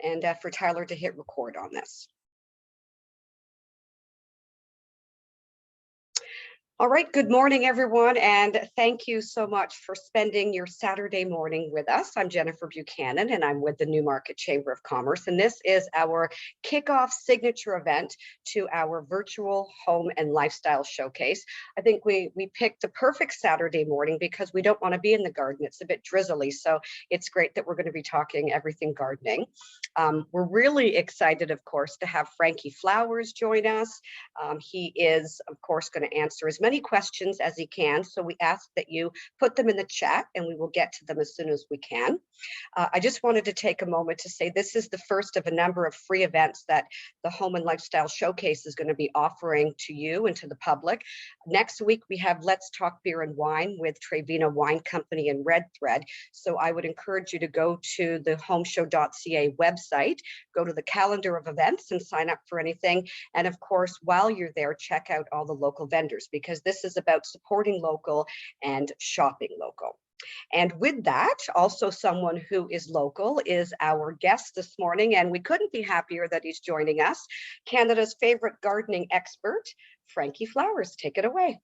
and for Tyler to hit record on this. All right, good morning, everyone, and thank you so much for spending your Saturday morning with us. I'm Jennifer Buchanan, and I'm with the Newmarket Chamber of Commerce, and this is our kickoff signature event to our virtual home and lifestyle showcase. I think we picked the perfect Saturday morning because we don't want to be in the garden. It's a bit drizzly, so it's great that we're going to be talking everything gardening. We're really excited, of course, to have Frankie Flowers join us. He is, of course, going to answer as many questions as he can. So we ask that you put them in the chat and we will get to them as soon as we can. I just wanted to take a moment to say this is the first of a number of free events that the Home and Lifestyle Showcase is going to be offering to you and to the public. Next week, we have Let's Talk Beer and Wine with Trevina Wine Company and Red Thread. So I would encourage you to go to the homeshow.ca website, go to the calendar of events and sign up for anything. And of course, while you're there, check out all the local vendors because this is about supporting local and shopping local. And with that, also someone who is local is our guest this morning, and we couldn't be happier that he's joining us, Canada's favorite gardening expert, Frankie Flowers. Take it away.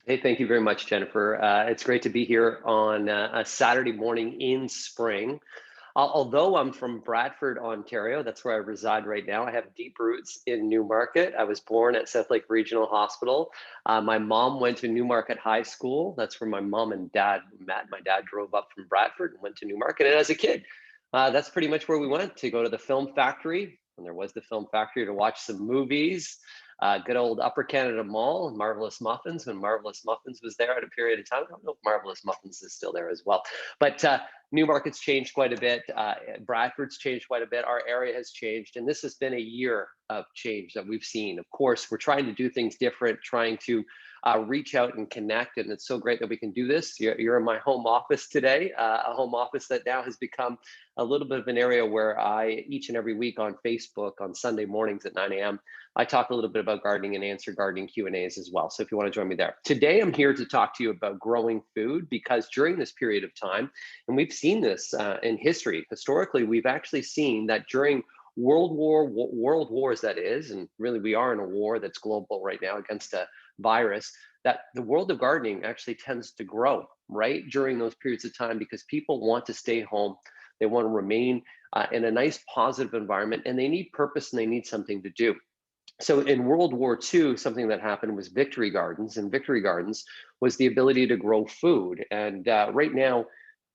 Hey, thank you very much, Jennifer. It's great to be here on a Saturday morning in spring. Although I'm from Bradford, Ontario, that's where I reside right now. I have deep roots in Newmarket. I was born at South Lake Regional Hospital. My mom went to Newmarket High School. That's where my mom and dad met. My dad drove up from Bradford and went to Newmarket. And as a kid, that's pretty much where we went to go to the film factory. And there was the film factory to watch some movies. Good old Upper Canada Mall, Marvelous Muffins, when Marvelous Muffins was there at a period of time. I don't know if Marvelous Muffins is still there as well. But Newmarket's changed quite a bit. Bradford's changed quite a bit. Our area has changed. And this has been a year of change that we've seen. Of course, we're trying to do things different, trying to reach out and connect. And it's so great that we can do this. You're in my home office today, a home office that now has become a little bit of an area where I, each and every week on Facebook, on Sunday mornings at 9 a.m., I talk a little bit about gardening and answer gardening Q&As as well. So if you want to join me there. Today, I'm here to talk to you about growing food because during this period of time, and we've seen this in history, historically, we've actually seen that during world wars, that is, and really we are in a war that's global right now against a virus, that the world of gardening actually tends to grow right during those periods of time because people want to stay home. They want to remain in a nice positive environment and they need purpose and they need something to do. So in World War II, something that happened was victory gardens, and victory gardens was the ability to grow food. And right now,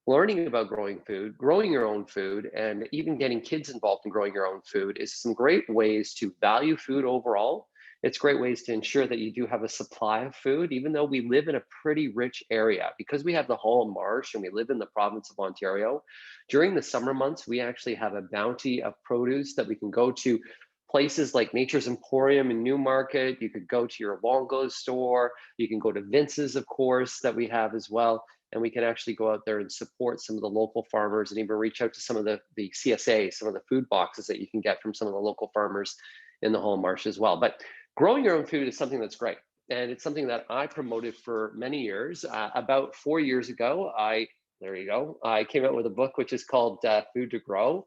learning about growing food, growing your own food, and even getting kids involved in growing your own food is some great ways to value food overall. It's great ways to ensure that you do have a supply of food, even though we live in a pretty rich area. Because we have the Hull Marsh and we live in the province of Ontario, during the summer months, we actually have a bounty of produce that we can go to places like Nature's Emporium in Newmarket. You could go to your Longo's store. You can go to Vince's, of course, that we have as well. And we can actually go out there and support some of the local farmers and even reach out to some of the CSA, some of the food boxes that you can get from some of the local farmers in the Hull Marsh as well. But growing your own food is something that's great. And it's something that I promoted for many years. About 4 years ago, I came out with a book which is called Food to Grow.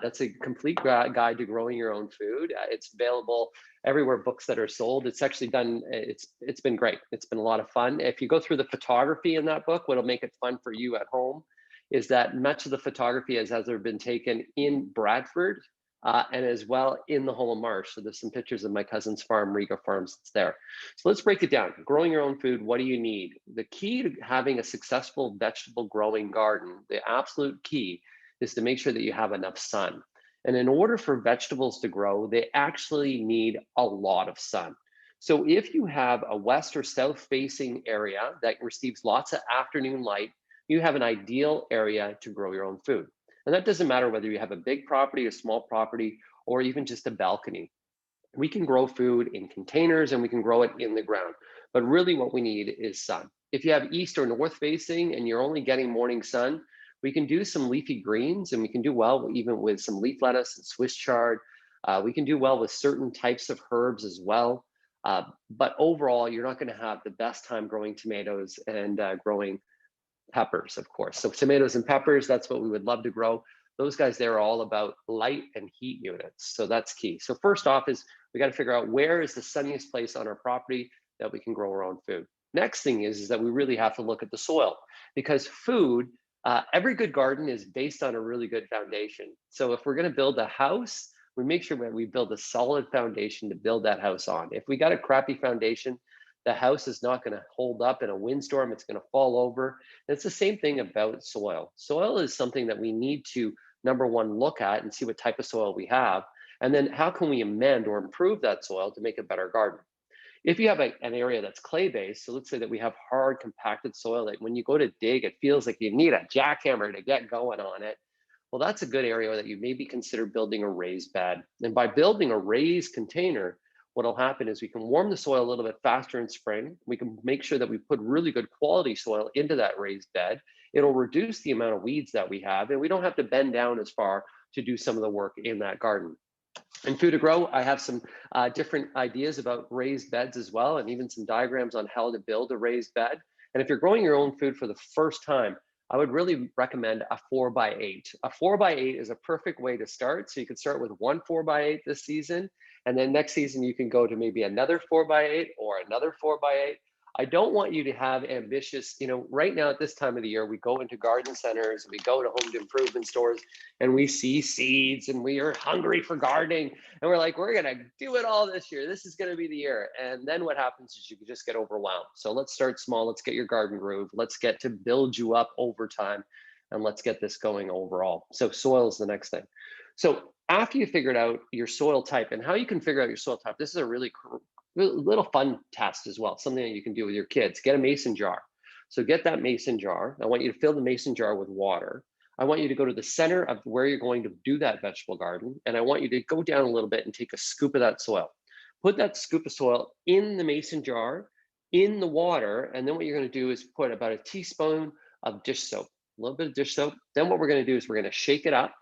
That's a complete guide to growing your own food. It's available everywhere books that are sold. It's actually done, it's been great. It's been a lot of fun. If you go through the photography in that book, what'll make it fun for you at home is that much of the photography has been taken in Bradford and as well in the Hull Marsh. So there's some pictures of my cousin's farm, Riga Farms, that's there. So let's break it down. Growing your own food, what do you need? The key to having a successful vegetable growing garden, the absolute key is to make sure that you have enough sun. And in order for vegetables to grow, they actually need a lot of sun. So if you have a west or south facing area that receives lots of afternoon light, you have an ideal area to grow your own food. And that doesn't matter whether you have a big property, a small property, or even just a balcony. We can grow food in containers and we can grow it in the ground. But really what we need is sun. If you have east or north facing and you're only getting morning sun, we can do some leafy greens and we can do well even with some leaf lettuce and Swiss chard. We can do well with certain types of herbs as well. But overall, you're not going to have the best time growing tomatoes and growing peppers, of course. So tomatoes and peppers, that's what we would love to grow. those guys there are all about light and heat units. So that's key. So first off is we got to figure out where is the sunniest place on our property that we can grow our own food. Next thing is that we really have to look at the soil, because food, every good garden is based on a really good foundation. So if we're going to build a house, we make sure that we build a solid foundation to build that house on. If we got a crappy foundation, the house is not going to hold up in a windstorm. It's going to fall over. And it's the same thing about soil. Soil is something that we need to, number one, look at and see what type of soil we have. And then how can we amend or improve that soil to make a better garden? If you have an area that's clay-based, so let's say that we have hard, compacted soil that when you go to dig, it feels like you need a jackhammer to get going on it. Well, that's a good area that you maybe consider building a raised bed. And by building a raised container, what'll happen is we can warm the soil a little bit faster in spring. We can make sure that we put really good quality soil into that raised bed. It'll reduce the amount of weeds that we have, and we don't have to bend down as far to do some of the work in that garden. In Food to Grow, I have some different ideas about raised beds as well, and even some diagrams on how to build a raised bed. And if you're growing your own food for the first time, I would really recommend a 4x8. A 4x8 is a perfect way to start. So you could start with one 4x8 this season, and then next season you can go to maybe another 4x8 or another 4x8. I don't want you to have ambitious, right now at this time of the year, we go into garden centers, we go to home improvement stores, and we see seeds, and we are hungry for gardening. And we're like, we're going to do it all this year. This is going to be the year. And then what happens is you can just get overwhelmed. So let's start small. Let's get your garden groove. Let's get to build you up over time. And let's get this going overall. So soil is the next thing. So after you figured out your soil type and how you can figure out your soil type, this is a really little fun test as well, something that you can do with your kids. Get a mason jar. So get that mason jar. I want you to fill the mason jar with water. I want you to go to the center of where you're going to do that vegetable garden. And I want you to go down a little bit and take a scoop of that soil. Put that scoop of soil in the mason jar, in the water. And then what you're going to do is put about a teaspoon of dish soap, a little bit of dish soap. Then what we're going to do is we're going to shake it up.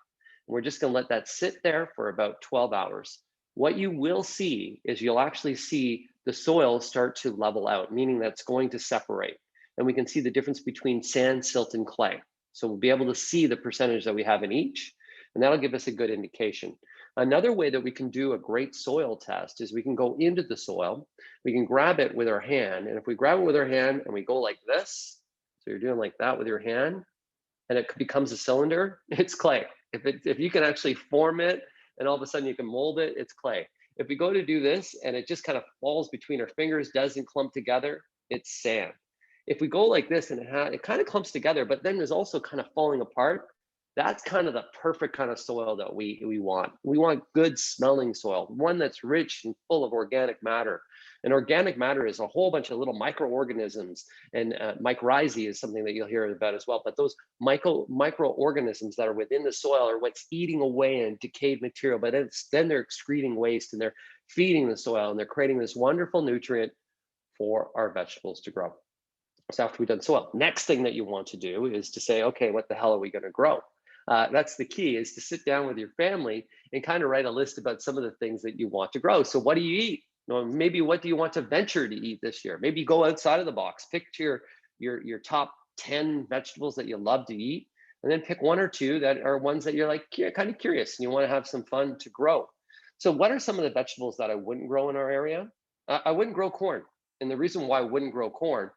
And we're just going to let that sit there for about 12 hours. What you will see is you'll actually see the soil start to level out, meaning that's going to separate. And we can see the difference between sand, silt, and clay. So we'll be able to see the percentage that we have in each, and that'll give us a good indication. Another way that we can do a great soil test is we can go into the soil, we can grab it with our hand, and if we grab it with our hand and we go like this, so you're doing like that with your hand, and it becomes a cylinder, it's clay. If you can actually form it, and all of a sudden you can mold it, it's clay. If we go to do this and it just kind of falls between our fingers, doesn't clump together, it's sand. If we go like this and it kind of clumps together, but then there's also kind of falling apart, that's kind of the perfect kind of soil that we want. We want good smelling soil, one that's rich and full of organic matter. And organic matter is a whole bunch of little microorganisms, and mycorrhizae is something that you'll hear about as well. But those microorganisms that are within the soil are what's eating away and decayed material, but then they're excreting waste and they're feeding the soil and they're creating this wonderful nutrient for our vegetables to grow. So after we've done soil, next thing that you want to do is to say, okay, what the hell are we going to grow? That's the key, is to sit down with your family and kind of write a list about some of the things that you want to grow. So what do you eat? Well, maybe what do you want to venture to eat this year? Maybe go outside of the box, pick your top 10 vegetables that you love to eat, and then pick one or two that are ones that you're like kind of curious and you want to have some fun to grow. So what are some of the vegetables that I wouldn't grow in our area? I wouldn't grow corn. And the reason why I wouldn't grow corn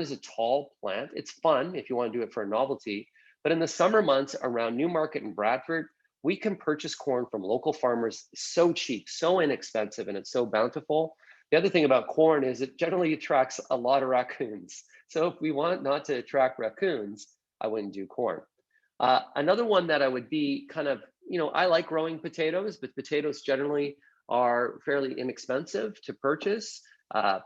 is a tall plant. It's fun if you want to do it for a novelty. But in the summer months around Newmarket and Bradford, we can purchase corn from local farmers so cheap, so inexpensive, and it's so bountiful. The other thing about corn is it generally attracts a lot of raccoons. So if we want not to attract raccoons, I wouldn't do corn. Another one that I would be kind of, I like growing potatoes, but potatoes generally are fairly inexpensive to purchase.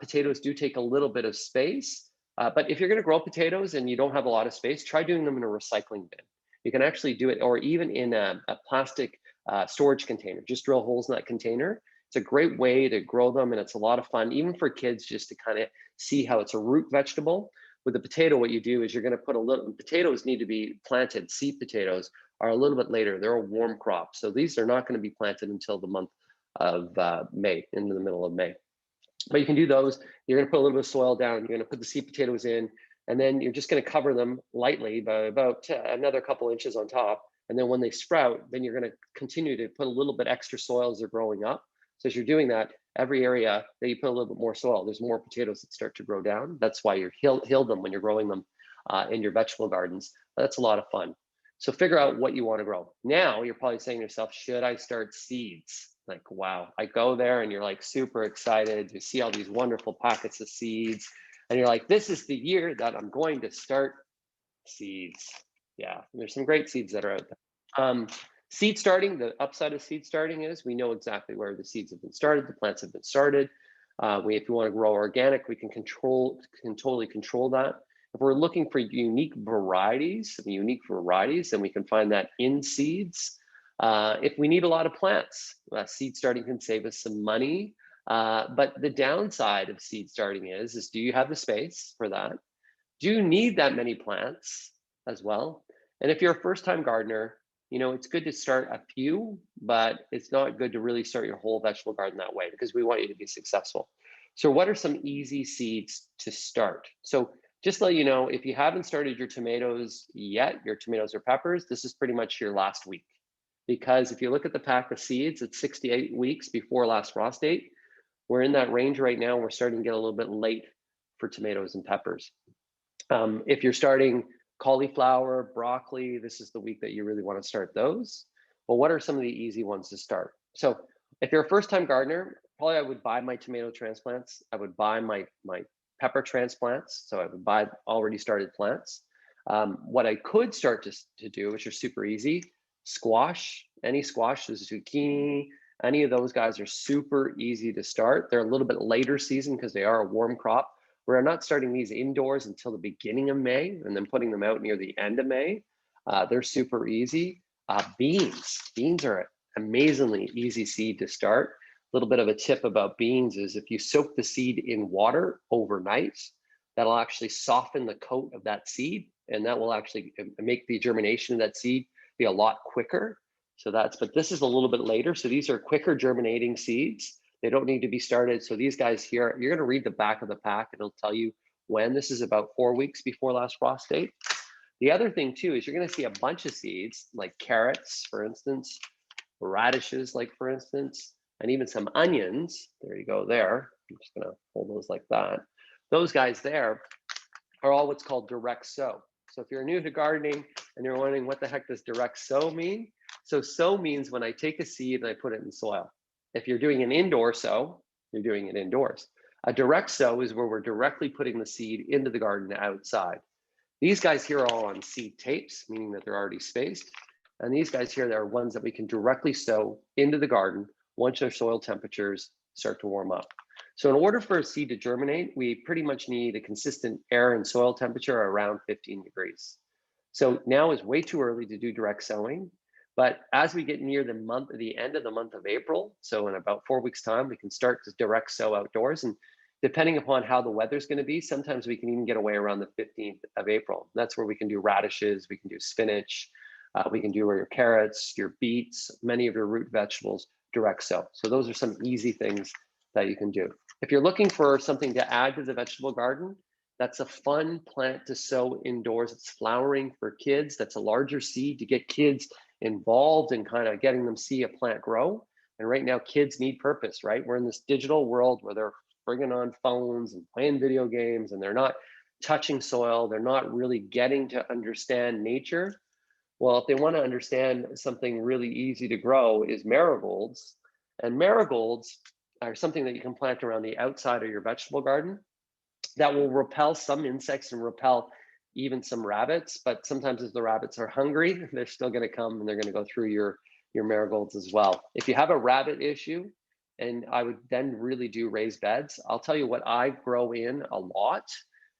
Potatoes do take a little bit of space. But if you're going to grow potatoes and you don't have a lot of space, try doing them in a recycling bin. You can actually do it, or even in a plastic storage container. Just drill holes in that container. It's a great way to grow them, and it's a lot of fun, even for kids, just to kind of see how it's a root vegetable. With the potato, what you do is you're going to put potatoes need to be planted. Seed potatoes are a little bit later. They're a warm crop. So these are not going to be planted until the month of May, into the middle of May. But you can do those. You're going to put a little bit of soil down. You're going to put the seed potatoes in, and then you're just going to cover them lightly by about another couple inches on top. And then when they sprout, then you're going to continue to put a little bit extra soil as they're growing up. So as you're doing that, every area that you put a little bit more soil, there's more potatoes that start to grow down. That's why you hill them when you're growing them in your vegetable gardens. That's a lot of fun. So figure out what you want to grow. Now you're probably saying to yourself, should I start seeds? Like, wow, I go there and you're like super excited. You see all these wonderful packets of seeds and you're like, this is the year that I'm going to start seeds. Yeah, there's some great seeds that are out there. Seed starting, the upside of seed starting is we know exactly where the seeds have been started, the plants have been started. If you want to grow organic, we can totally control that. If we're looking for unique varieties, then we can find that in seeds. If we need a lot of plants, seed starting can save us some money. But the downside of seed starting is do you have the space for that? Do you need that many plants as well? And if you're a first-time gardener, it's good to start a few, but it's not good to really start your whole vegetable garden that way because we want you to be successful. So what are some easy seeds to start? So just to let you know, if you haven't started your tomatoes yet, your tomatoes or peppers, this is pretty much your last week. Because if you look at the pack of seeds, it's 6 to 8 weeks before last frost date. We're in that range right now. We're starting to get a little bit late for tomatoes and peppers. If you're starting cauliflower, broccoli, this is the week that you really want to start those. Well, what are some of the easy ones to start? So if you're a first-time gardener, probably I would buy my tomato transplants. I would buy my pepper transplants. So I would buy already started plants. What I could start to do, which are super easy, squash, any squash, there's zucchini, any of those guys are super easy to start. They're a little bit later season because they are a warm crop. We're not starting these indoors until the beginning of May and then putting them out near the end of May. They're super easy. Beans are an amazingly easy seed to start. A little bit of a tip about beans is if you soak the seed in water overnight, that'll actually soften the coat of that seed and that will actually make the germination of that seed be a lot quicker. But this is a little bit later. So these are quicker germinating seeds. They don't need to be started. So these guys here, you're going to read the back of the pack and it'll tell you when. This is about 4 weeks before last frost date. The other thing too is you're going to see a bunch of seeds like carrots, for instance, radishes, like for instance, and even some onions. There you go there. I'm just going to hold those like that. Those guys there are all what's called direct sow. So if you're new to gardening and you're wondering what the heck does direct sow mean? So sow means when I take a seed and I put it in soil. If you're doing an indoor sow, you're doing it indoors. A direct sow is where we're directly putting the seed into the garden outside. These guys here are all on seed tapes, meaning that they're already spaced. And these guys here, they're ones that we can directly sow into the garden once our soil temperatures start to warm up. So in order for a seed to germinate, we pretty much need a consistent air and soil temperature around 15 degrees. So now is way too early to do direct sowing. But as we get near the end of the month of April, so in about 4 weeks time, we can start to direct sow outdoors. And depending upon how the weather's going to be, sometimes we can even get away around the 15th of April. That's where we can do radishes, we can do spinach, we can do your carrots, your beets, many of your root vegetables, direct sow. So those are some easy things that you can do. If you're looking for something to add to the vegetable garden, that's a fun plant to sow indoors. It's flowering for kids. That's a larger seed to get kids involved and kind of getting them see a plant grow. And right now, kids need purpose, right? We're in this digital world where they're bringing on phones and playing video games and they're not touching soil. They're not really getting to understand nature. Well, if they want to understand something really easy to grow is marigolds. And marigolds are something that you can plant around the outside of your vegetable garden that will repel some insects and repel even some rabbits. But sometimes if the rabbits are hungry, they're still going to come and they're going to go through your marigolds as well. If you have a rabbit issue, and I would then really do raised beds, I'll tell you what I grow in a lot.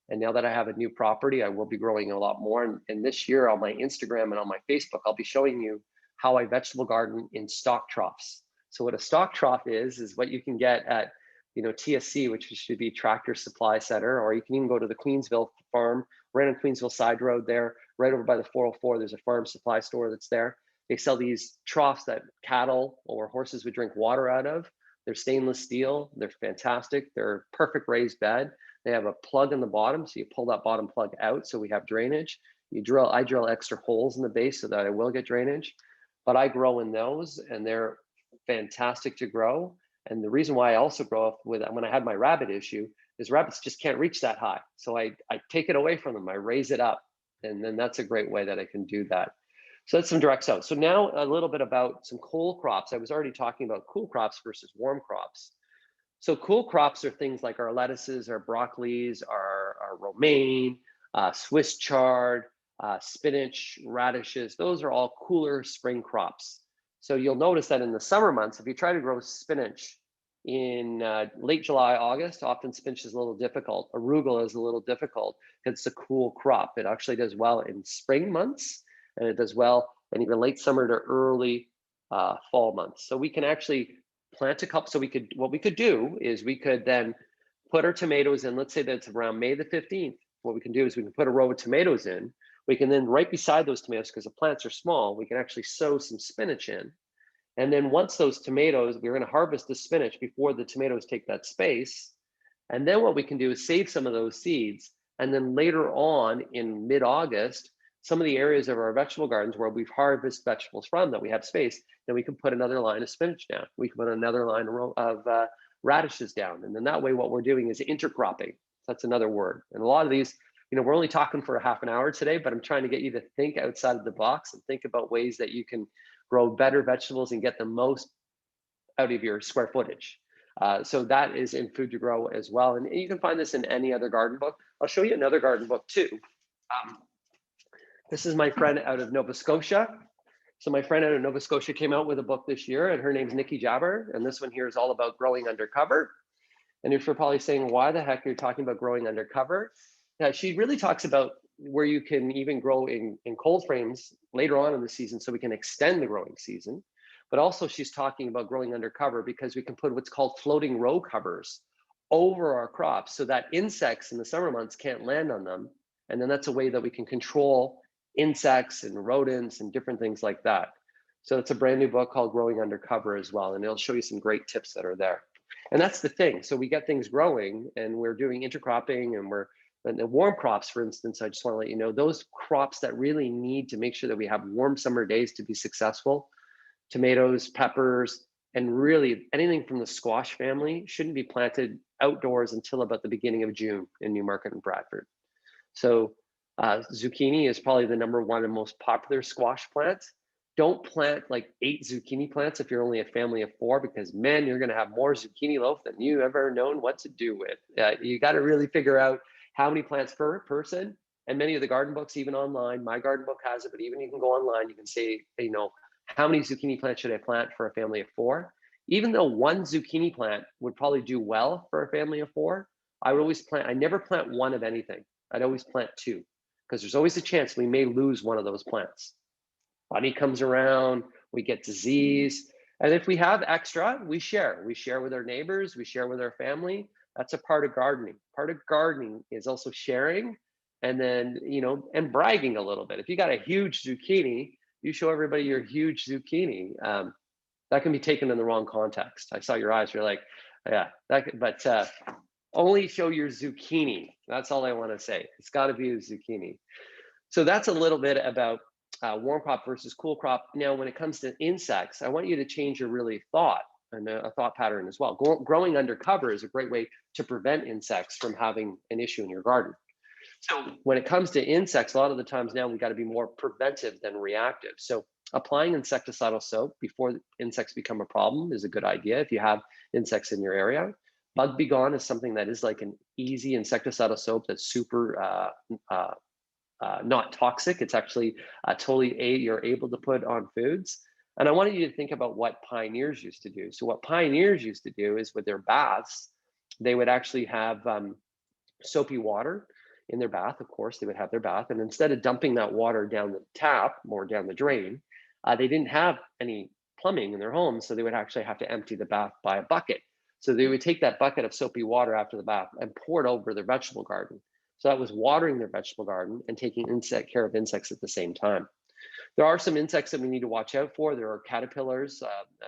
And now that I have a new property, I will be growing a lot more. And this year on my Instagram and on my Facebook, I'll be showing you how I vegetable garden in stock troughs. So what a stock trough is what you can get at TSC, which should be Tractor Supply Center, or you can even go to the Queensville farm, right on Queensville Side Road there, right over by the 404. There's a farm supply store that's there. They sell these troughs that cattle or horses would drink water out of. They're stainless steel. They're fantastic. They're a perfect raised bed. They have a plug in the bottom, so you pull that bottom plug out so we have drainage. I drill extra holes in the base so that I will get drainage, but I grow in those and they're fantastic to grow. And the reason why I also grow up with, when I had my rabbit issue, is rabbits just can't reach that high. So I take it away from them, I raise it up. And then that's a great way that I can do that. So that's some direct sow. So now a little bit about some cool crops. I was already talking about cool crops versus warm crops. So cool crops are things like our lettuces, our broccolis, our romaine, Swiss chard, spinach, radishes. Those are all cooler spring crops. So you'll notice that in the summer months, if you try to grow spinach in late July, August, often spinach is a little difficult. Arugula is a little difficult because it's a cool crop. It actually does well in spring months, and it does well in even late summer to early fall months. So we can actually plant a couple. So what we could do is we could then put our tomatoes in. Let's say that it's around May the 15th. What we can do is we can put a row of tomatoes in. We can then right beside those tomatoes, because the plants are small, we can actually sow some spinach in. And then once those tomatoes, we're going to harvest the spinach before the tomatoes take that space. And then what we can do is save some of those seeds. And then later on in mid-August, some of the areas of our vegetable gardens where we've harvested vegetables from that we have space, then we can put another line of spinach down. We can put another line of radishes down. And then that way what we're doing is intercropping. That's another word. And a lot of these, we're only talking for a half an hour today, but I'm trying to get you to think outside of the box and think about ways that you can grow better vegetables and get the most out of your square footage. So that is in Food to Grow as well. And you can find this in any other garden book. I'll show you another garden book too. This is my friend out of Nova Scotia. So my friend out of Nova Scotia came out with a book this year, and her name's Nikki Jabber. And this one here is all about growing under cover. And if you're probably saying, why the heck are you talking about growing under cover? She really talks about where you can even grow in cold frames later on in the season so we can extend the growing season. But also she's talking about growing under cover because we can put what's called floating row covers over our crops so that insects in the summer months can't land on them. And then that's a way that we can control insects and rodents and different things like that. So it's a brand new book called Growing Under Cover as well. And it'll show you some great tips that are there. And that's the thing. So we get things growing and we're doing intercropping, and the warm crops, for instance, I just want to let you know, those crops that really need to make sure that we have warm summer days to be successful, tomatoes, peppers, and really anything from the squash family shouldn't be planted outdoors until about the beginning of June in Newmarket and Bradford. So zucchini is probably the #1 and most popular squash plant. Don't plant like 8 zucchini plants if you're only a family of 4, because man, you're going to have more zucchini loaf than you ever known what to do with. You got to really figure out how many plants per person. And many of the garden books, even online, my garden book has it, but even you can go online, you can say, how many zucchini plants should I plant for a family of 4? Even though 1 zucchini plant would probably do well for a family of 4, I never plant 1 of anything. I'd always plant 2, because there's always a chance we may lose one of those plants. Bunny comes around, we get disease. And if we have extra, we share. We share with our neighbors, we share with our family. That's a part of gardening. Part of gardening is also sharing and then, and bragging a little bit. If you got a huge zucchini, you show everybody your huge zucchini. That can be taken in the wrong context. I saw your eyes, you're like, yeah, but only show your zucchini. That's all I want to say. It's got to be a zucchini. So that's a little bit about warm crop versus cool crop. Now, when it comes to insects, I want you to change your thought and a thought pattern as well. Growing under cover is a great way to prevent insects from having an issue in your garden. So when it comes to insects, a lot of the times now we got to be more preventive than reactive. So applying insecticidal soap before insects become a problem is a good idea if you have insects in your area. Bug Be Gone is something that is like an easy insecticidal soap that's super not toxic. It's actually totally you're able to put on foods. And I wanted you to think about what pioneers used to do. So what pioneers used to do is with their baths, they would actually have soapy water in their bath. Of course, they would have their bath. And instead of dumping that water down the tap or down the drain, they didn't have any plumbing in their home. So they would actually have to empty the bath by a bucket. So they would take that bucket of soapy water after the bath and pour it over their vegetable garden. So that was watering their vegetable garden and taking care of insects at the same time. There are some insects that we need to watch out for. There are caterpillars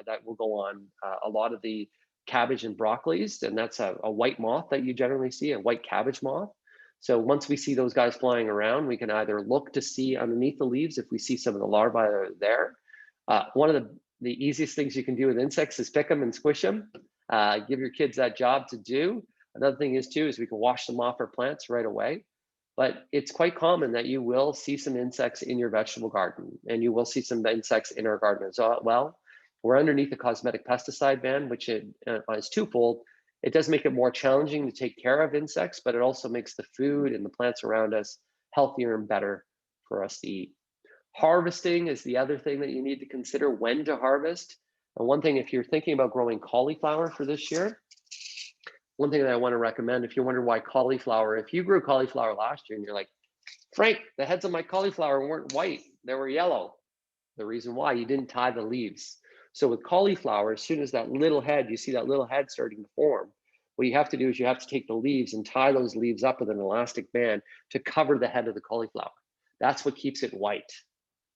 that will go on a lot of the cabbage and broccolis, and that's a white moth that you generally see, a white cabbage moth. So once we see those guys flying around, we can either look to see underneath the leaves if we see some of the larvae that are there. One of the easiest things you can do with insects is pick them and squish them. Give your kids that job to do. Another thing is too, is we can wash them off our plants right away. But it's quite common that you will see some insects in your vegetable garden, and you will see some insects in our garden as well. We're underneath the cosmetic pesticide ban, which is twofold. It does make it more challenging to take care of insects, but it also makes the food and the plants around us healthier and better for us to eat. Harvesting is the other thing that you need to consider when to harvest. And one thing, if you're thinking about growing cauliflower for this year, one thing that I want to recommend, if you're wondering why cauliflower, if you grew cauliflower last year and you're like, Frank, the heads of my cauliflower weren't white, they were yellow. The reason why, you didn't tie the leaves. So with cauliflower, as soon as that little head, you see that little head starting to form, what you have to do is you have to take the leaves and tie those leaves up with an elastic band to cover the head of the cauliflower. That's what keeps it white,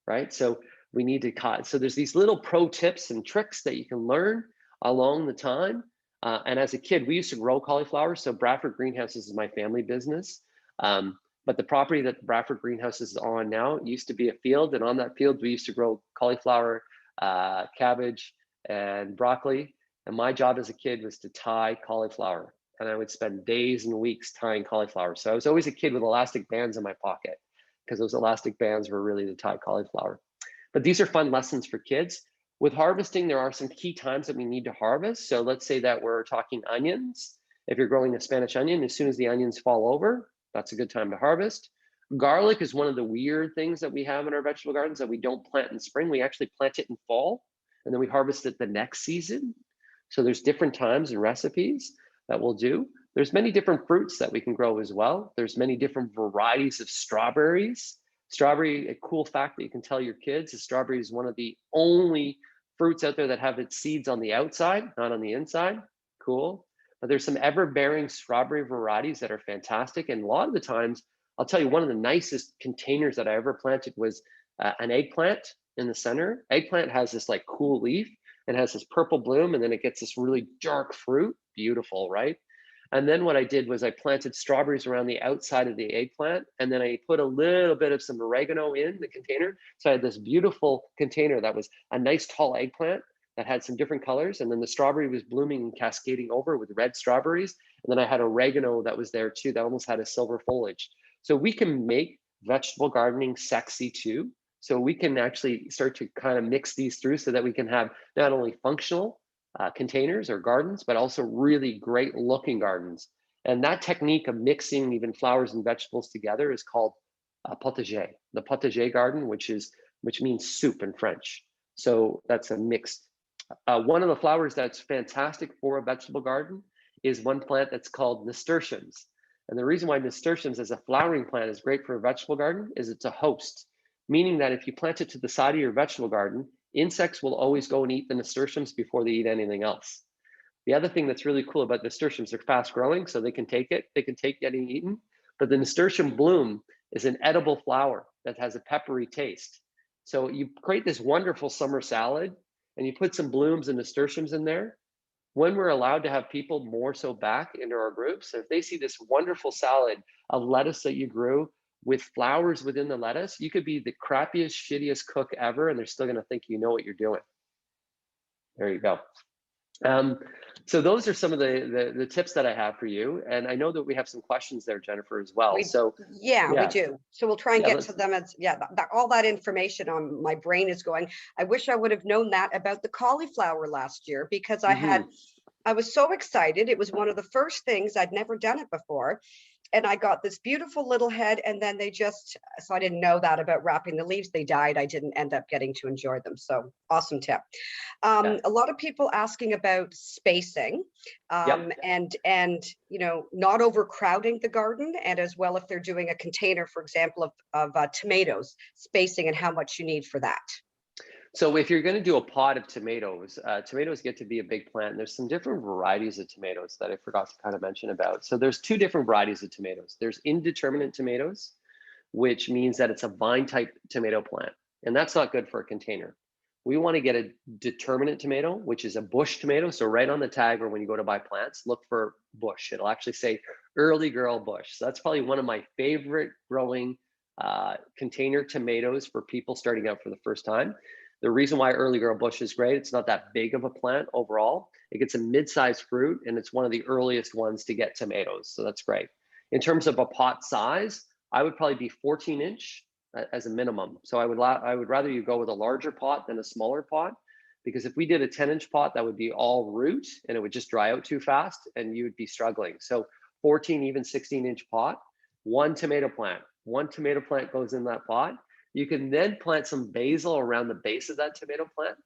right? So we need to cut. So there's these little pro tips and tricks that you can learn along the time. And as a kid, we used to grow cauliflower. So Bradford Greenhouses is my family business. But the property that Bradford Greenhouse is on now used to be a field. And on that field, we used to grow cauliflower, cabbage, and broccoli. And my job as a kid was to tie cauliflower. And I would spend days and weeks tying cauliflower. So I was always a kid with elastic bands in my pocket, because those elastic bands were really to tie cauliflower. But these are fun lessons for kids. With harvesting, there are some key times that we need to harvest. So let's say that we're talking onions. If you're growing a Spanish onion, as soon as the onions fall over, that's a good time to harvest. Garlic is one of the weird things that we have in our vegetable gardens that we don't plant in spring. We actually plant it in fall, and then we harvest it the next season. So there's different times and recipes that we'll do. There's many different fruits that we can grow as well. There's many different varieties of strawberries. Strawberry, a cool fact that you can tell your kids is strawberry is one of the only fruits out there that have its seeds on the outside, not on the inside. Cool. But there's some ever-bearing strawberry varieties that are fantastic. And a lot of the times, I'll tell you, one of the nicest containers that I ever planted was an eggplant in the center. Eggplant has this like cool leaf and has this purple bloom, and then it gets this really dark fruit. Beautiful, right? And then what I did was I planted strawberries around the outside of the eggplant, and then I put a little bit of some oregano in the container. So I had this beautiful container that was a nice tall eggplant that had some different colors, and then the strawberry was blooming and cascading over with red strawberries. And then I had oregano that was there too, that almost had a silver foliage. So we can make vegetable gardening sexy too. So we can actually start to kind of mix these through so that we can have not only functional containers or gardens, but also really great looking gardens. And that technique of mixing even flowers and vegetables together is called potager, the potager garden, which means soup in French. So that's a mixed. One of the flowers that's fantastic for a vegetable garden is one plant that's called Nasturtiums. And the reason why Nasturtiums as a flowering plant is great for a vegetable garden is it's a host, meaning that if you plant it to the side of your vegetable garden, insects will always go and eat the nasturtiums before they eat anything else. The other thing that's really cool about nasturtiums, they're fast growing, so they can take getting eaten. But the nasturtium bloom is an edible flower that has a peppery taste. So you create this wonderful summer salad and you put some blooms and nasturtiums in there. When we're allowed to have people more so back into our groups, if they see this wonderful salad of lettuce that you grew with flowers within the lettuce, you could be the crappiest, shittiest cook ever, and they're still going to think you know what you're doing. There you go. So those are some of the tips that I have for you, and I know that we have some questions there, Jennifer, as well. We So do. So we'll try and get to them. As all that information on my brain is going. I wish I would have known that about the cauliflower last year, because I was so excited. It was one of the first things. I'd never done it before. And I got this beautiful little head, and then so I didn't know that about wrapping the leaves. They died. I didn't end up getting to enjoy them. So awesome tip. A lot of people asking about spacing and not overcrowding the garden, and as well if they're doing a container, for example, of tomatoes, spacing and how much you need for that. So if you're going to do a pot of tomatoes, tomatoes get to be a big plant. And there's some different varieties of tomatoes that I forgot to kind of mention about. So there's two different varieties of tomatoes. There's indeterminate tomatoes, which means that it's a vine type tomato plant. And that's not good for a container. We want to get a determinate tomato, which is a bush tomato. So right on the tag, or when you go to buy plants, look for bush. It'll actually say early girl bush. So that's probably one of my favorite growing container tomatoes for people starting out for the first time. The reason why early girl bush is great, it's not that big of a plant overall. It gets a mid-sized fruit, and it's one of the earliest ones to get tomatoes. So that's great. In terms of a pot size, I would probably be 14-inch as a minimum. So I would rather you go with a larger pot than a smaller pot, because if we did a 10-inch pot, that would be all root and it would just dry out too fast and you would be struggling. So 14, even 16-inch pot, one tomato plant. One tomato plant goes in that pot. You can then plant some basil around the base of that tomato plant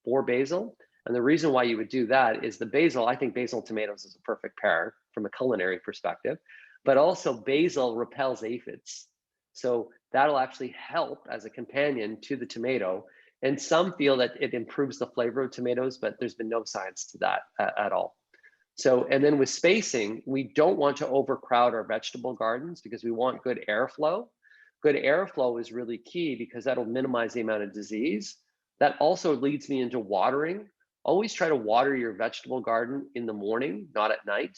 for basil. And the reason why you would do that is the basil, I think basil tomatoes is a perfect pair from a culinary perspective, but also basil repels aphids. So that'll actually help as a companion to the tomato. And some feel that it improves the flavor of tomatoes, but there's been no science to that at all. So, and then with spacing, we don't want to overcrowd our vegetable gardens because we want good airflow. Good airflow is really key because that'll minimize the amount of disease. That also leads me into watering. Always try to water your vegetable garden in the morning, not at night.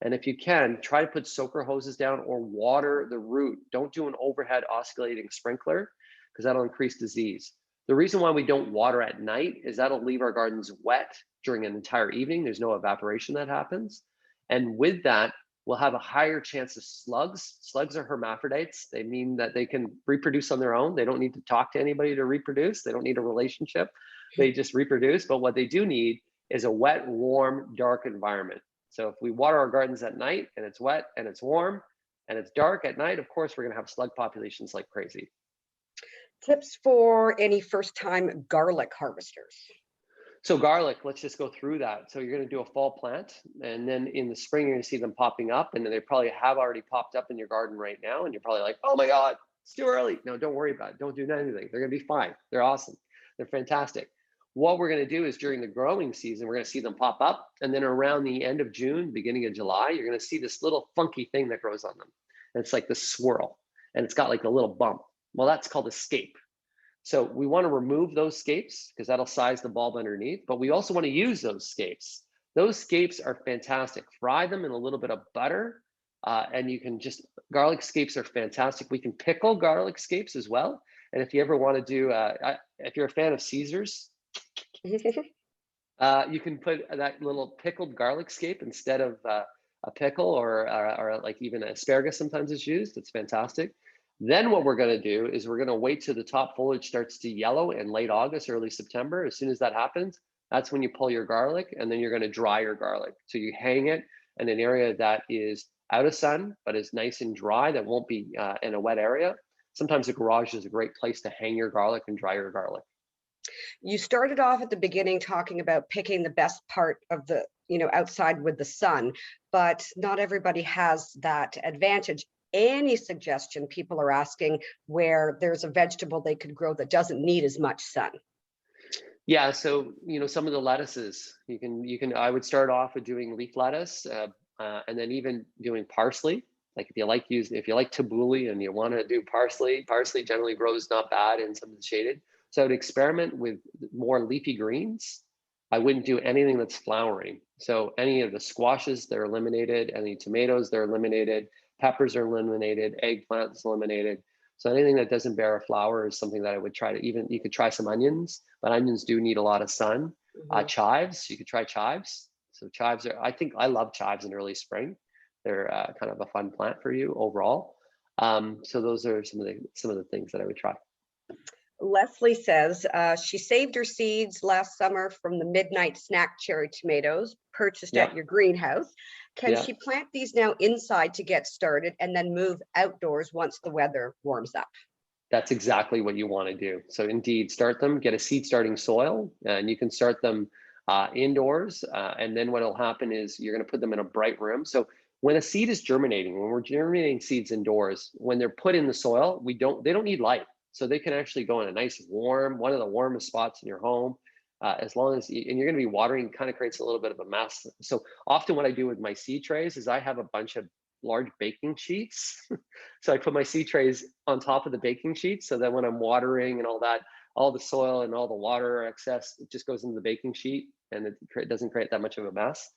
And if you can, try to put soaker hoses down or water the root. Don't do an overhead oscillating sprinkler because that'll increase disease. The reason why we don't water at night is that'll leave our gardens wet during an entire evening. There's no evaporation that happens. And with that, we'll have a higher chance of slugs. Slugs are hermaphrodites. They mean that they can reproduce on their own. They don't need to talk to anybody to reproduce. They don't need a relationship. They just reproduce. But what they do need is a wet, warm, dark environment. So if we water our gardens at night and it's wet and it's warm and it's dark at night, of course, we're going to have slug populations like crazy. Tips for any first-time garlic harvesters. So garlic, let's just go through that. So you're going to do a fall plant, and then in the spring, you're going to see them popping up, and then they probably have already popped up in your garden right now, and you're probably like, oh my God, it's too early. No, don't worry about it. Don't do anything. They're going to be fine. They're awesome. They're fantastic. What we're going to do is during the growing season, we're going to see them pop up, and then around the end of June, beginning of July, you're going to see this little funky thing that grows on them. And it's like this swirl, and it's got like a little bump. Well, that's called a scape. So we want to remove those scapes because that'll size the bulb underneath, but we also want to use those scapes. Those scapes are fantastic. Fry them in a little bit of butter, and you can just, garlic scapes are fantastic. We can pickle garlic scapes as well. And if you ever want to do, if you're a fan of Caesars, you can put that little pickled garlic scape instead of a pickle or like even asparagus sometimes is used. It's fantastic. Then what we're going to do is we're going to wait till the top foliage starts to yellow in late August, early September. As soon as that happens, that's when you pull your garlic, and then you're going to dry your garlic. So you hang it in an area that is out of sun, but is nice and dry, that won't be in a wet area. Sometimes a garage is a great place to hang your garlic and dry your garlic. You started off at the beginning talking about picking the best part of the, outside with the sun, but not everybody has that advantage. Any suggestion people are asking where there's a vegetable they could grow that doesn't need as much sun? Yeah, so some of the lettuces you can. I would start off with doing leaf lettuce, and then even doing parsley. Like if you like tabbouleh and you want to do parsley generally grows not bad in some of the shaded. So I would experiment with more leafy greens. I wouldn't do anything that's flowering. So any of the squashes, they're eliminated. Any tomatoes, they're eliminated. Peppers are eliminated. Eggplants eliminated. So anything that doesn't bear a flower is something that I would try to, even you could try some onions, but onions do need a lot of sun. Chives, you could try chives. So chives I love chives in early spring. They're kind of a fun plant for you overall. So those are some of the things that I would try. Leslie says she saved her seeds last summer from the midnight snack cherry tomatoes purchased at your greenhouse. Can she plant these now inside to get started and then move outdoors once the weather warms up? That's exactly what you want to do. So indeed, start them, get a seed starting soil, and you can start them indoors. And then what will happen is you're going to put them in a bright room. So when a seed is germinating, when we're germinating seeds indoors, when they're put in the soil, they don't need light. So they can actually go in a nice warm, one of the warmest spots in your home. As long as, and you're going to be watering, kind of creates a little bit of a mess. So often what I do with my seed trays is I have a bunch of large baking sheets. So I put my seed trays on top of the baking sheets so that when I'm watering and all that, all the soil and all the water excess, it just goes into the baking sheet and it doesn't create that much of a mess.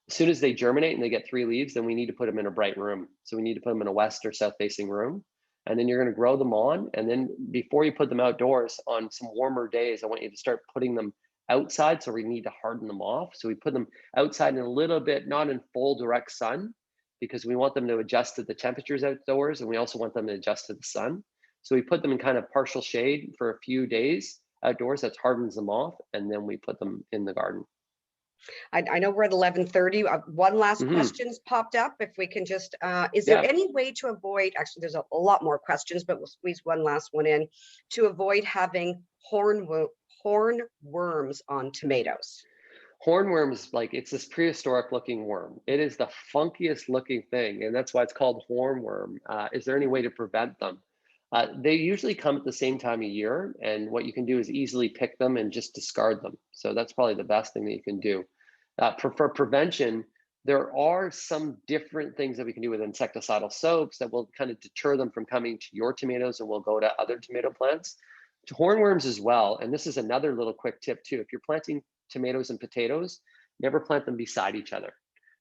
As soon as they germinate and they get 3 leaves, then we need to put them in a bright room. So we need to put them in a west or south facing room. And then you're going to grow them on. And then before you put them outdoors on some warmer days, I want you to start putting them outside. So we need to harden them off. So we put them outside in a little bit, not in full direct sun, because we want them to adjust to the temperatures outdoors. And we also want them to adjust to the sun. So we put them in kind of partial shade for a few days outdoors. That hardens them off. And then we put them in the garden. I know we're at 11:30. One last Mm-hmm. question's popped up. If we can just, is there Yeah. any way to avoid, actually, there's a lot more questions, but we'll squeeze one last one in, to avoid having hornworms on tomatoes? Hornworms, like it's this prehistoric looking worm. It is the funkiest looking thing, and that's why it's called hornworm. Is there any way to prevent them? They usually come at the same time of year, and what you can do is easily pick them and just discard them. So that's probably the best thing that you can do. For prevention, there are some different things that we can do with insecticidal soaps that will kind of deter them from coming to your tomatoes and will go to other tomato plants. To hornworms as well, and this is another little quick tip too. If you're planting tomatoes and potatoes, never plant them beside each other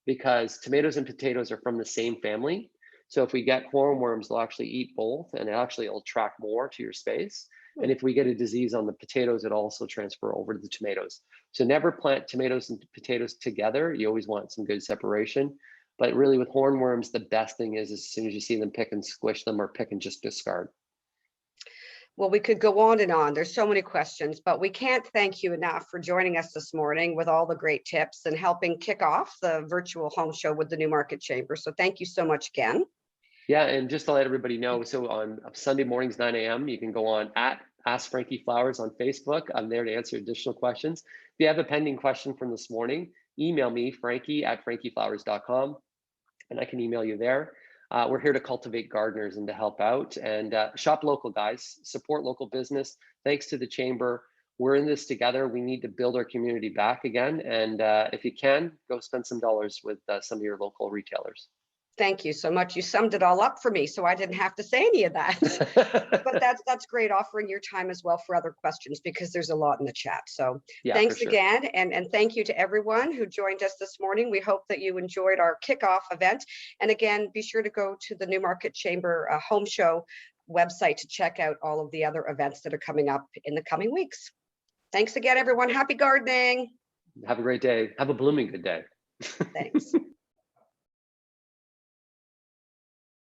because tomatoes and potatoes are from the same family. So if we get hornworms, they'll actually eat both and actually it'll track more to your space. And if we get a disease on the potatoes, it also transfer over to the tomatoes. So never plant tomatoes and potatoes together. You always want some good separation. But really with hornworms, the best thing is as soon as you see them, pick and squish them or pick and just discard. Well, we could go on and on. There's so many questions, but we can't thank you enough for joining us this morning with all the great tips and helping kick off the virtual home show with the Newmarket Chamber. So thank you so much again. Yeah, and just to let everybody know, so on Sunday mornings, 9 a.m., you can go on at Ask Frankie Flowers on Facebook. I'm there to answer additional questions. If you have a pending question from this morning, email me, frankie@frankieflowers.com, and I can email you there. We're here to cultivate gardeners and to help out and shop local, guys, support local business. Thanks to the Chamber. We're in this together. We need to build our community back again. And if you can, go spend some dollars with some of your local retailers. Thank you so much. You summed it all up for me, so I didn't have to say any of that. But that's great, offering your time as well for other questions because there's a lot in the chat. So Yeah, thanks for sure. again, and thank you to everyone who joined us this morning. We hope that you enjoyed our kickoff event. And again, be sure to go to the Newmarket Chamber Home Show website to check out all of the other events that are coming up in the coming weeks. Thanks again, everyone. Happy gardening. Have a great day. Have a blooming good day. Thanks.